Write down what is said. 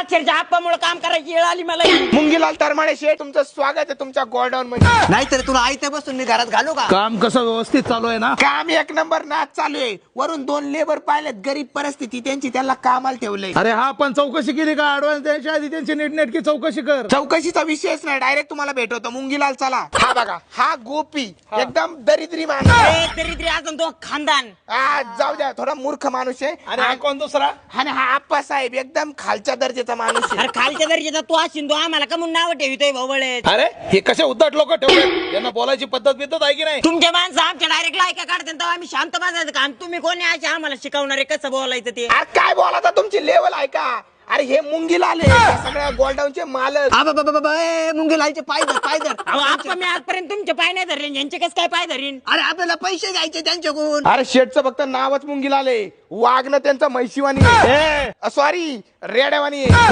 अक्षरशः आप्पामुळे काम करायची वेळ आली मला. मुंगीलाल तरमाडे शेठ, तुमचं स्वागत आहे तुमच्या गोडाऊन मध्ये. नाहीतर तुला आयत्या बसून मी घरात घालू का? काम कसं व्यवस्थित चालू आहे ना? काम एक नंबर नाच चालू आहे. वरून 2 लेबर पाहिलेत, गरीब परिस्थिती त्यांची, त्यांना कामाला ठेवलंय. अरे हा पण चौकशी केली का? ऍडव्हान्स द्यायच्या आधी त्यांची नीटनेटकी चौकशी कर. चौकशीचा विषयच नाही, डायरेक्ट तुम्हाला भेटवतो. मुंगीलाल चला. हा बघा, हा गोपी एकदम दरिद्री माणूस. तरी अजून तो खानदान. जाऊ द्या, थोडा मूर्ख माणूस आहे. आणि हा कोण दुसरा? आणि हा आप्पा साहेब एकदम खालच्या दर्जाचा माणूस आहे. अरे खालच्या दर्जाचा तू असेल, तो आम्हाला का म्हणून नाव ठेवतोय भोवळे? अरे हे कसे उद्धट लोक ठेवले, यांना बोलायची पद्धत बिद्धत आहे की नाही? तुमच्या माणसं आमच्या डायरेक्ट लायका काढतात तेव्हा आम्ही शांत बसायचं काम. तुम्ही कोणी असे आम्हाला शिकवणारे कसं बोलायचं ते? अरे काय बोलायचं, तुमची लेवल आहे का? अरे हे मुंगीलाल आहे, सगळ्या गोल्डाऊनचे मालक. मुंगीलालचे पाय धर, पाय धर. अहो आप्पा, मी आजपर्यंत तुमचे पाय नाही धरले, यांचे कसं काय पाय धरीन? अरे आपल्याला पैसे घ्यायचे त्यांच्याकडून. अरे शेठचं फक्त नावच मुंगीलाल आहे, वागणं त्यांचं म्हैशिवानी, सॉरी रेड्यावानी आहे.